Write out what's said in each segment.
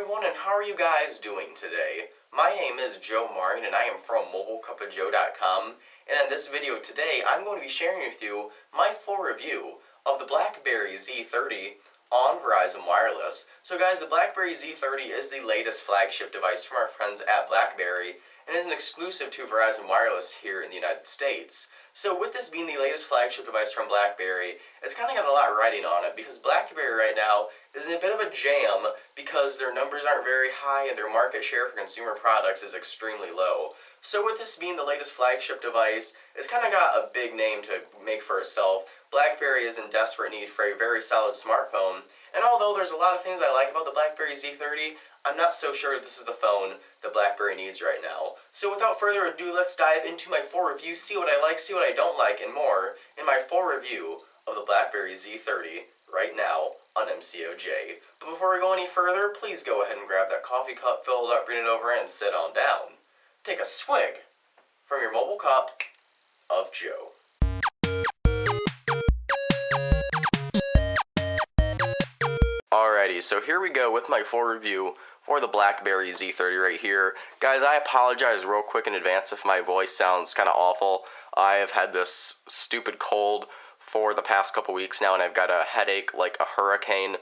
everyone, and how are you guys doing today? My name is Joe Martin, and I am from mobilecupofjoe.com, and in this video today, I'm going to be sharing with you my full review of the BlackBerry Z30 on Verizon Wireless. So guys, the BlackBerry Z30 is the latest flagship device from our friends at BlackBerry, and is an exclusive to Verizon Wireless here in the United States. So with this being the latest flagship device from BlackBerry, it's kind of got a lot riding on it, because BlackBerry right now is in a bit of a jam because their numbers aren't very high and their market share for consumer products is extremely low. So with this being the latest flagship device, it's kind of got a big name to make for itself. BlackBerry is in desperate need for a very solid smartphone, and although there's a lot of things I like about the BlackBerry Z30, I'm not so sure this is the phone that BlackBerry needs right now. So without further ado, let's dive into my full review, see what I like, see what I don't like, and more in my full review of the BlackBerry Z30 right now on MCOJ. But before we go any further, please go ahead and grab that coffee cup, fill it up, bring it over, and sit on down. Take a swig from your mobile cup of Joe. Alrighty, so here we go with my full review for the BlackBerry Z30 right here. Guys, I apologize real quick in advance if my voice sounds kind of awful. I have had this stupid cold for the past couple weeks now, and I've got a headache like a hurricane.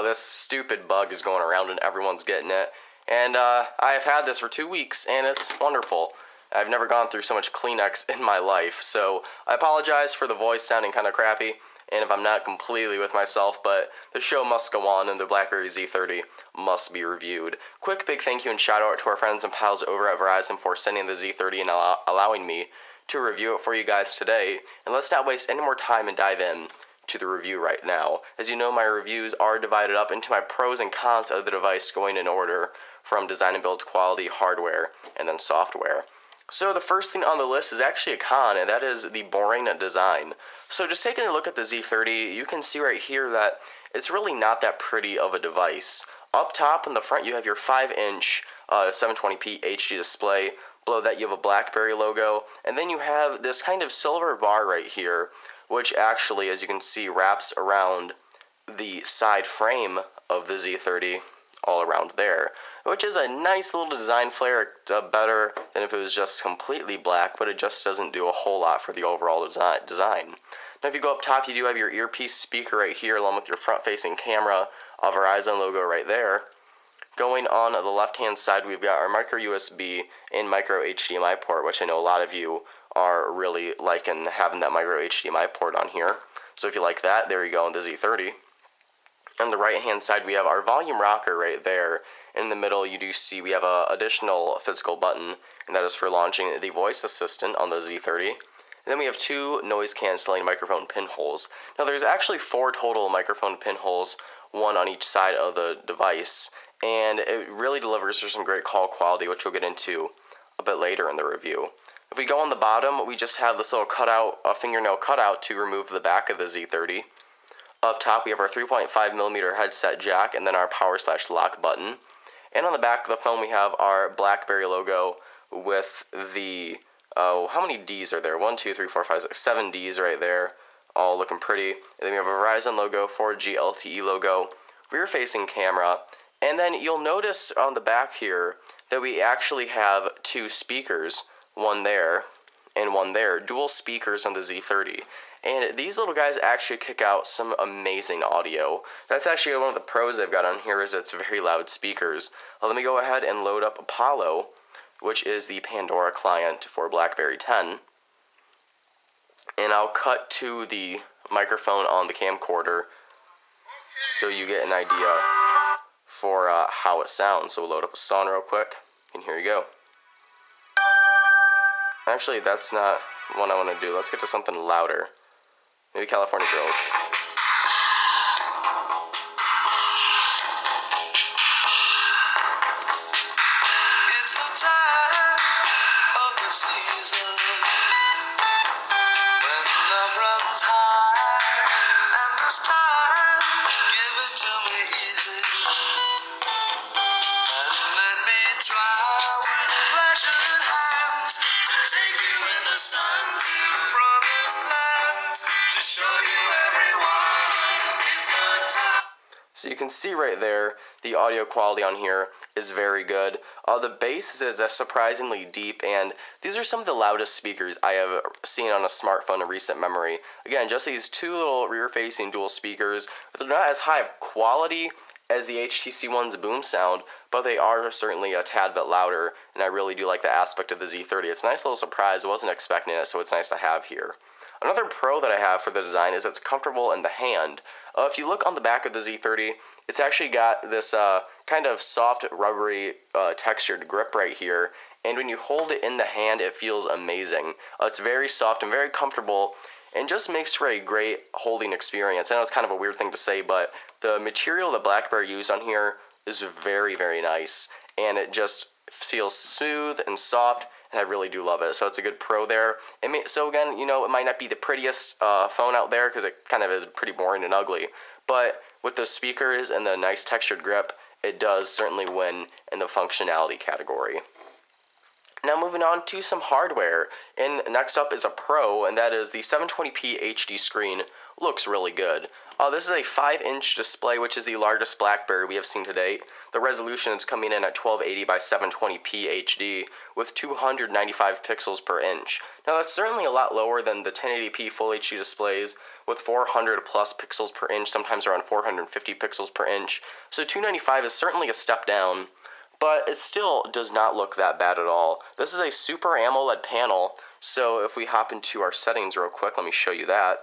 This stupid bug is going around and everyone's getting it. And I have had this for 2 weeks, and it's wonderful. I've never gone through so much Kleenex in my life, so I apologize for the voice sounding kind of crappy, and if I'm not completely with myself, but the show must go on, and the BlackBerry Z30 must be reviewed. Quick big thank you and shout out to our friends and pals over at Verizon for sending the Z30 and allowing me to review it for you guys today. And let's not waste any more time and dive in to the review right now. As you know, my reviews are divided up into my pros and cons of the device, going in order from design and build quality, hardware, and then software. So the first thing on the list is actually a con, and that is the boring design. So just taking a look at the Z30, you can see right here that it's really not that pretty of a device. Up top in the front, you have your 5-inch 720p HD display. Below that, you have a BlackBerry logo, and then you have this kind of silver bar right here, which actually, as you can see, wraps around the side frame of the Z30 all around there, which is a nice little design flair. It's better than if it was just completely black, but it just doesn't do a whole lot for the overall design. Now if you go up top, you do have your earpiece speaker right here, along with your front-facing camera, a Verizon logo right there. Going on the left-hand side, we've got our micro USB and micro HDMI port, which I know a lot of you are really liking having that micro HDMI port on here. So if you like that, there you go on the Z30. On the right-hand side, we have our volume rocker right there. In the middle, you do see we have an additional physical button, and that is for launching the voice assistant on the Z30. And then we have 2 noise-canceling microphone pinholes. Now, there's actually 4 total microphone pinholes, 1 on each side of the device, and it really delivers for some great call quality, which we'll get into a bit later in the review. If we go on the bottom, we just have this little cutout, a fingernail cutout, to remove the back of the Z30. Up top, we have our 3.5mm headset jack, and then our power/lock button. And on the back of the phone, we have our BlackBerry logo with the, how many Ds are there? 1, 2, 3, 4, 5, 6, 7 Ds right there, all looking pretty. And then we have a Verizon logo, 4G LTE logo, rear-facing camera, and then you'll notice on the back here that we actually have 2 speakers, one there and one there, dual speakers on the Z30. And these little guys actually kick out some amazing audio. That's actually one of the pros I've got on here, is it's very loud speakers. Well, let me go ahead and load up Apollo, which is the Pandora client for BlackBerry 10. And I'll cut to the microphone on the camcorder so you get an idea for how it sounds. So we'll load up a song real quick, and here you go. Actually, that's not what I want to do. Let's get to something louder. Maybe California Girls. It's the time of the season when love runs high, and this time, give it to me easy, and let me try with pleasured hands to take you in the sun to promised lands, to show you everyone. So you can see right there, the audio quality on here is very good. The bass is surprisingly deep, and these are some of the loudest speakers I have seen on a smartphone in recent memory. Again, just these two little rear-facing dual speakers. They're not as high of quality as the HTC One's boom sound, but they are certainly a tad bit louder, and I really do like the aspect of the Z30. It's a nice little surprise. I wasn't expecting it, so it's nice to have here. Another pro that I have for the design is it's comfortable in the hand. If you look on the back of the Z30, it's actually got this kind of soft, rubbery, textured grip right here, and when you hold it in the hand, it feels amazing. It's very soft and very comfortable, and just makes for a great holding experience. I know it's kind of a weird thing to say, but the material that BlackBerry used on here is very, very nice, and it just feels smooth and soft, and I really do love it. So it's a good pro there. So again, you know, it might not be the prettiest phone out there because it kind of is pretty boring and ugly, but with the speakers and the nice textured grip, it does certainly win in the functionality category. Now moving on to some hardware, and next up is a pro, and that is the 720p HD screen. Looks really good. This is a 5-inch display, which is the largest BlackBerry we have seen to date. The resolution is coming in at 1280 by 720p HD with 295 pixels per inch. Now that's certainly a lot lower than the 1080p Full HD displays with 400 plus pixels per inch, sometimes around 450 pixels per inch. So 295 is certainly a step down, but it still does not look that bad at all. This is a Super AMOLED panel, so if we hop into our settings real quick, let me show you that.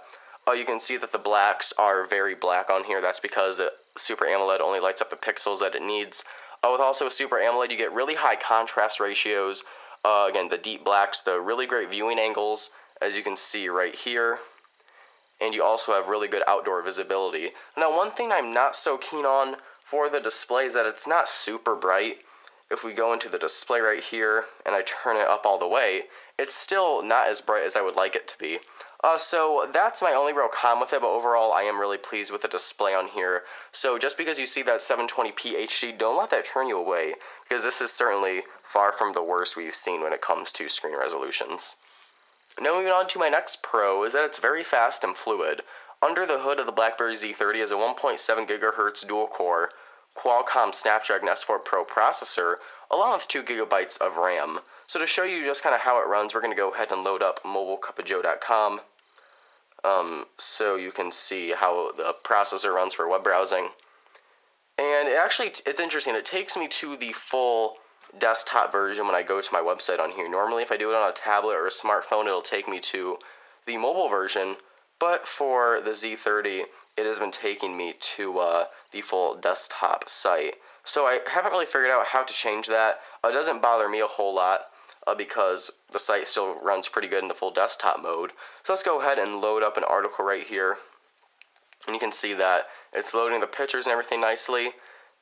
You can see that the blacks are very black on here. That's because Super AMOLED only lights up the pixels that it needs. With also Super AMOLED, you get really high contrast ratios. Again, the deep blacks, the really great viewing angles, as you can see right here. And you also have really good outdoor visibility. Now, one thing I'm not so keen on for the display is that it's not super bright. If we go into the display right here and I turn it up all the way, it's still not as bright as I would like it to be. So that's my only real con with it, but overall I am really pleased with the display on here. So just because you see that 720p HD, don't let that turn you away, because this is certainly far from the worst we've seen when it comes to screen resolutions. Now moving on to my next pro is that it's very fast and fluid. Under the hood of the BlackBerry Z30 is a 1.7 GHz dual-core Qualcomm Snapdragon S4 Pro processor, along with 2 GB of RAM. So to show you just kind of how it runs, we're going to go ahead and load up mobilecupofjoe.com. So you can see how the processor runs for web browsing. And it's interesting, it takes me to the full desktop version when I go to my website on here. Normally if I do it on a tablet or a smartphone, it'll take me to the mobile version, but for the Z30, it has been taking me to the full desktop site. So I haven't really figured out how to change that. It doesn't bother me a whole lot because the site still runs pretty good in the full desktop mode. So let's go ahead and load up an article right here. And you can see that it's loading the pictures and everything nicely.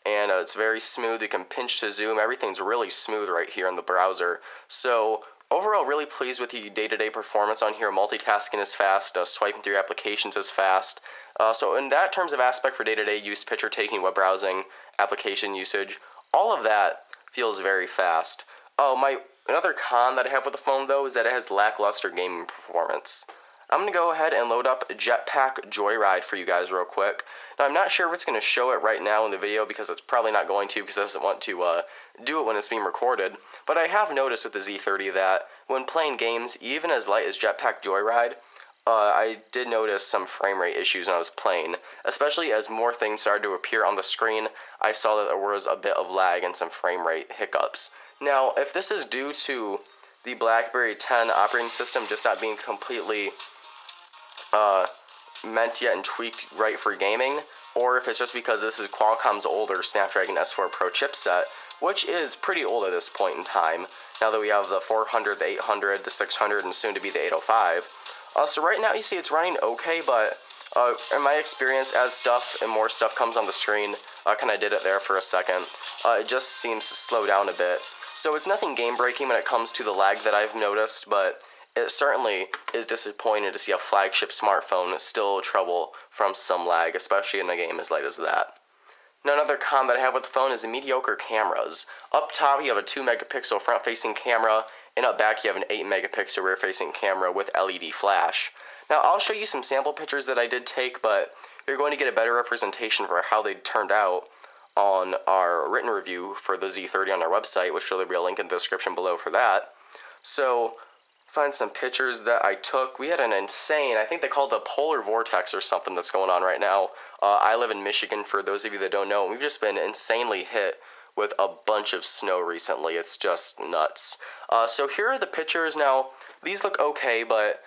And it's very smooth. You can pinch to zoom. Everything's really smooth right here in the browser. So overall, really pleased with the day-to-day performance on here. Multitasking is fast. Swiping through applications is fast. So in that terms of aspect for day-to-day use, picture taking, web browsing, application usage, all of that feels very fast. Another con that I have with the phone, though, is that it has lackluster gaming performance. I'm going to go ahead and load up Jetpack Joyride for you guys real quick. Now, I'm not sure if it's going to show it right now in the video because it's probably not going to because it doesn't want to do it when it's being recorded. But I have noticed with the Z30 that when playing games, even as light as Jetpack Joyride, I did notice some frame rate issues when I was playing, especially as more things started to appear on the screen. I saw that there was a bit of lag and some frame rate hiccups. Now, if this is due to the BlackBerry 10 operating system just not being completely meant yet and tweaked right for gaming, or if it's just because this is Qualcomm's older Snapdragon S4 Pro chipset, which is pretty old at this point in time, now that we have the 400, the 800, the 600, and soon to be the 805. So right now you see it's running okay, but in my experience, as stuff and more stuff comes on the screen, kind of did it there for a second, it just seems to slow down a bit. So it's nothing game-breaking when it comes to the lag that I've noticed, but it certainly is disappointing to see a flagship smartphone still trouble from some lag, especially in a game as light as that. Now, another con that I have with the phone is the mediocre cameras. Up top, you have a 2-megapixel front-facing camera, and up back, you have an 8-megapixel rear-facing camera with LED flash. Now, I'll show you some sample pictures that I did take, but you're going to get a better representation for how they turned out on our written review for the Z30 on our website, which will be a link in the description below for that. So, find some pictures that I took. We had an insane, I think they call it the polar vortex or something that's going on right now. I live in Michigan, for those of you that don't know, and we've just been insanely hit with a bunch of snow recently. It's just nuts. So here are the pictures. Now, these look okay, but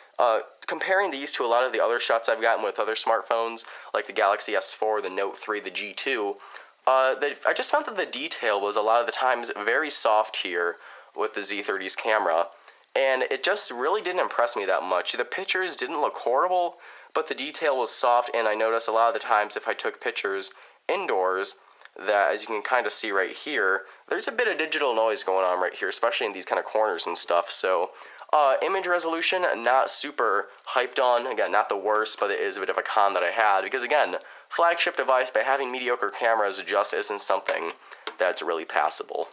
comparing these to a lot of the other shots I've gotten with other smartphones, like the Galaxy S4, the Note 3, the G2, I just found that the detail was a lot of the times very soft here with the Z30's camera, and it just really didn't impress me that much. The pictures didn't look horrible, but the detail was soft, and I noticed a lot of the times if I took pictures indoors, that, as you can kind of see right here, there's a bit of digital noise going on right here, especially in these kind of corners and stuff. So image resolution, not super hyped on. Again, not the worst, but it is a bit of a con that I had, because again, flagship device, but having mediocre cameras just isn't something that's really passable.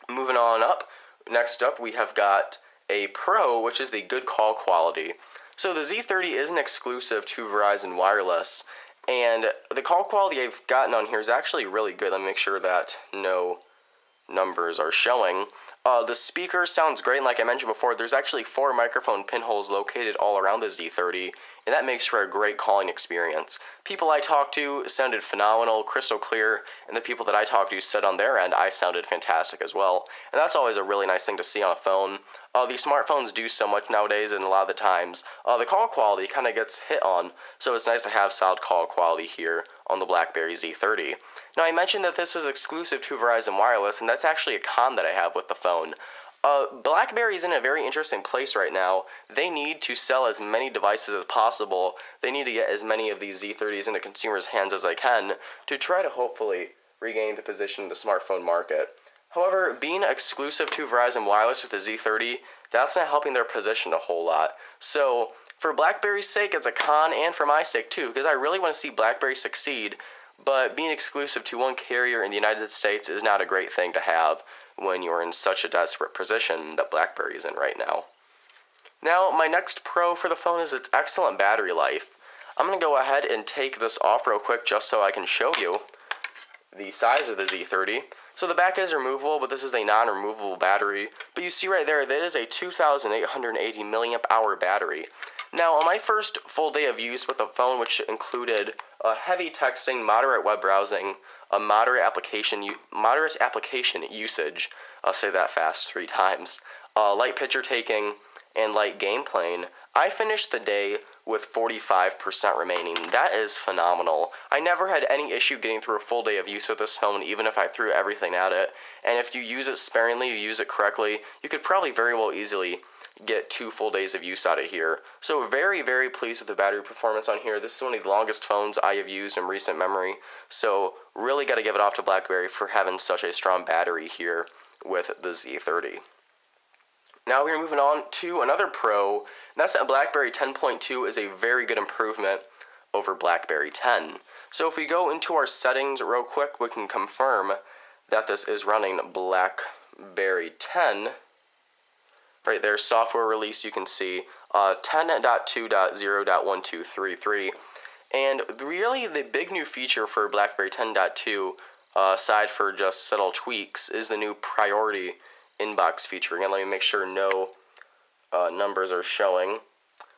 Moving on up, next up we have got a Pro, which is the good call quality. So the Z30 isn't exclusive to Verizon Wireless, and the call quality I've gotten on here is actually really good. Let me make sure that no numbers are showing. The speaker sounds great, and like I mentioned before, there's actually 4 microphone pinholes located all around the Z30, and that makes for a great calling experience. People I talked to sounded phenomenal, crystal clear, and the people that I talked to said on their end I sounded fantastic as well, and that's always a really nice thing to see on a phone. These smartphones do so much nowadays, and a lot of the times the call quality kind of gets hit on, so it's nice to have solid call quality here on the BlackBerry Z30. Now, I mentioned that this was exclusive to Verizon Wireless, and that's actually a con that I have with the phone. BlackBerry's in a very interesting place right now. They need to sell as many devices as possible. They need to get as many of these Z30s into consumers' hands as they can to try to hopefully regain the position in the smartphone market. However, being exclusive to Verizon Wireless with the Z30, that's not helping their position a whole lot. So, for BlackBerry's sake, it's a con, and for my sake too, because I really want to see BlackBerry succeed, but being exclusive to one carrier in the United States is not a great thing to have when you're in such a desperate position that BlackBerry is in right now. Now, my next pro for the phone is its excellent battery life. I'm going to go ahead and take this off real quick just so I can show you the size of the Z30. So the back is removable, but this is a non-removable battery. But you see right there, that is a 2,880 milliamp hour battery. Now, on my first full day of use with the phone, which included heavy texting, moderate web browsing, a moderate application usage, I'll say that fast 3 times, light picture taking, and light game playing, I finished the day with 45% remaining. That is phenomenal. I never had any issue getting through a full day of use with this phone, even if I threw everything at it. And if you use it sparingly, you use it correctly, you could probably very well easily get 2 full days of use out of here. So very, very pleased with the battery performance on here. This is one of the longest phones I have used in recent memory. So really got to give it off to BlackBerry for having such a strong battery here with the Z30. Now we're moving on to another pro, and that's that BlackBerry 10.2 is a very good improvement over BlackBerry 10. So if we go into our settings real quick, we can confirm that this is running BlackBerry 10. Right there, software release, you can see 10.2.0.1233. And really the big new feature for BlackBerry 10.2, aside for just subtle tweaks, is the new priority inbox feature. Again, let me make sure no numbers are showing.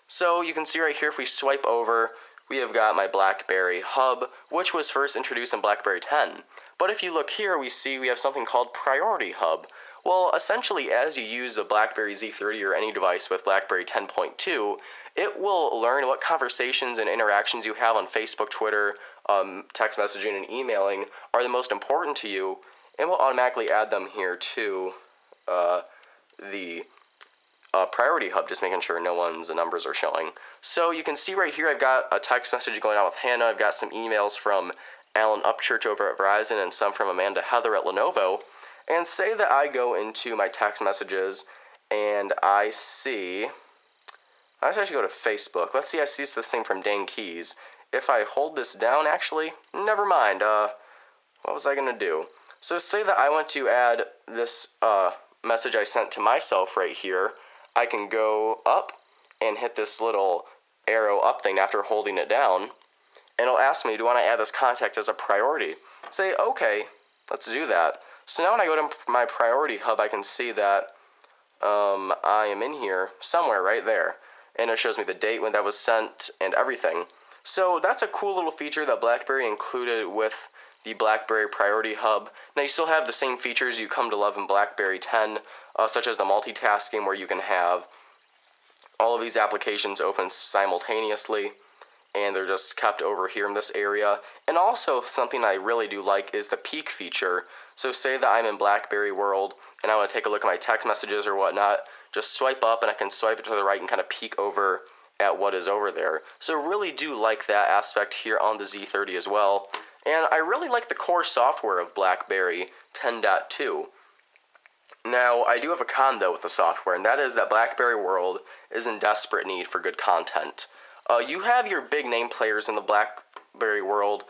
So you can see right here, if we swipe over, we have got my BlackBerry Hub, which was first introduced in BlackBerry 10. But if you look here, we see we have something called Priority Hub. Well, essentially, as you use the BlackBerry Z30 or any device with BlackBerry 10.2, it will learn what conversations and interactions you have on Facebook, Twitter, text messaging, and emailing are the most important to you, and will automatically add them here to the Priority Hub, just making sure no one's numbers are showing. So you can see right here, I've got a text message going out with Hannah. I've got some emails from Alan Upchurch over at Verizon and some from Amanda Heather at Lenovo. And say that I go into my text messages and I see, let's actually go to Facebook. Let's see, I see this thing from Dan Keys. If I hold this down, actually, never mind. What was I going to do? So say that I want to add this message I sent to myself right here. I can go up and hit this little arrow up thing after holding it down. and it'll ask me, do I want to add this contact as a priority? Say, okay, let's do that. So now when I go to my priority hub, I can see that I am in here somewhere right there. And it shows me the date when that was sent and everything. So that's a cool little feature that BlackBerry included with the BlackBerry Priority Hub. Now you still have the same features you come to love in BlackBerry 10, such as the multitasking where you can have all of these applications open simultaneously, and they're just kept over here in this area. And also something I really do like is the peek feature. So say that I'm in BlackBerry World and I want to take a look at my text messages or whatnot, just swipe up and I can swipe it to the right and kind of peek over at what is over there. So really do like that aspect here on the Z30 as well. And I really like the core software of BlackBerry 10.2. Now, I do have a con though with the software, and that is that BlackBerry World is in desperate need for good content. You have your big name players in the BlackBerry World,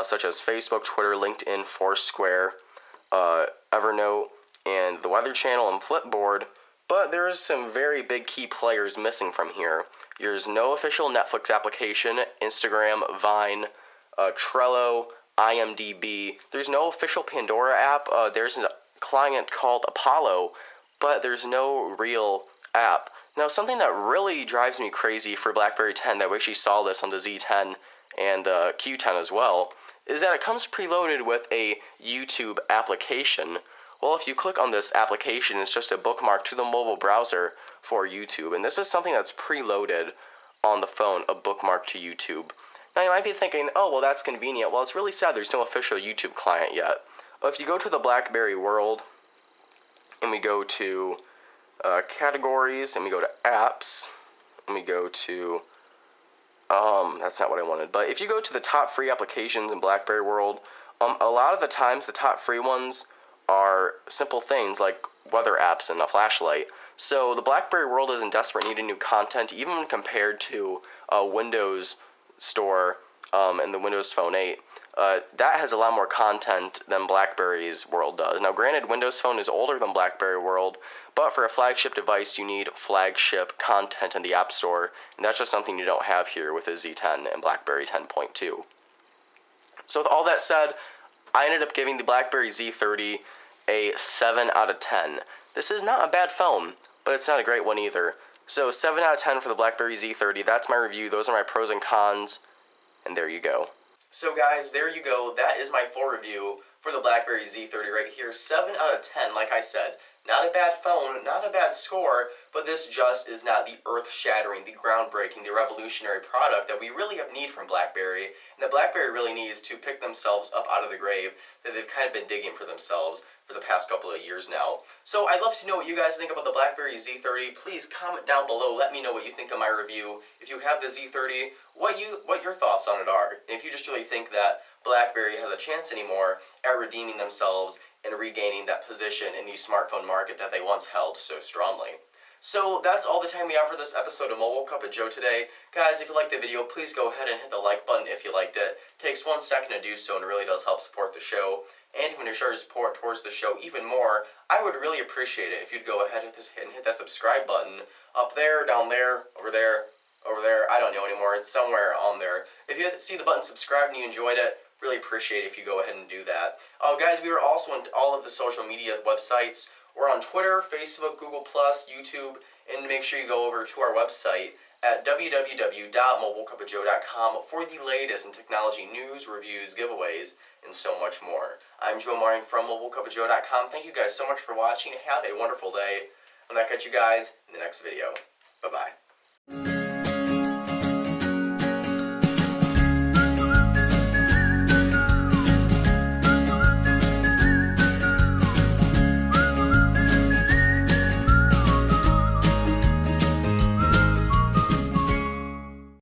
such as Facebook, Twitter, LinkedIn, Foursquare, Evernote, and the Weather Channel and Flipboard, but there is some very big key players missing from here. There's no official Netflix application, Instagram, Vine, Trello, IMDb. There's no official Pandora app. There's a client called Apollo, but there's no real app. Now, something that really drives me crazy for BlackBerry 10, I wish you saw this on the Z10 and the Q10 as well, is that it comes preloaded with a YouTube application. Well, if you click on this application, it's just a bookmark to the mobile browser for YouTube, and this is something that's preloaded on the phone, a bookmark to YouTube. Now, you might be thinking, oh, well, that's convenient. Well, it's really sad there's no official YouTube client yet. If you go to the BlackBerry World, and we go to categories, and we go to apps, and we go to, that's not what I wanted, but if you go to the top free applications in BlackBerry World, a lot of the times the top free ones are simple things like weather apps and a flashlight. So the BlackBerry World is in desperate need of new content, even when compared to Windows Store and the Windows Phone 8. That has a lot more content than BlackBerry's World does. Now, granted, Windows Phone is older than BlackBerry World, but for a flagship device, you need flagship content in the App Store, and that's just something you don't have here with the Z10 and BlackBerry 10.2. So with all that said, I ended up giving the BlackBerry Z30 a 7 out of 10. This is not a bad phone, but it's not a great one either. So 7 out of 10 for the BlackBerry Z30. That's my review. Those are my pros and cons, and there you go. So guys, there you go. That is my full review for the BlackBerry Z30 right here. 7 out of 10, like I said. Not a bad phone, not a bad score, but this just is not the earth-shattering, the groundbreaking, the revolutionary product that we really have need from BlackBerry, and that BlackBerry really needs to pick themselves up out of the grave that they've kind of been digging for themselves for the past couple of years now. So I'd love to know what you guys think about the BlackBerry Z30. Please comment down below. Let me know what you think of my review. If you have the Z30, what your thoughts on it are. And if you just really think that BlackBerry has a chance anymore at redeeming themselves and regaining that position in the smartphone market that they once held so strongly. So that's all the time we have for this episode of Mobile Cup of Joe today. Guys, if you liked the video, please go ahead and hit the like button if you liked it. It takes 1 second to do so and really does help support the show. And when you show your support towards the show even more, I would really appreciate it if you'd go ahead and hit that subscribe button up there, down there, over there, I don't know anymore. It's somewhere on there. If you see the button subscribe and you enjoyed it, really appreciate it if you go ahead and do that. Guys, we are also on all of the social media websites. We're on Twitter, Facebook, Google+, YouTube, and make sure you go over to our website at www.mobilecupofjoe.com for the latest in technology news, reviews, giveaways, and so much more. I'm Joe Maring from mobilecupofjoe.com. Thank you guys so much for watching. Have a wonderful day, and I'll catch you guys in the next video. Bye-bye.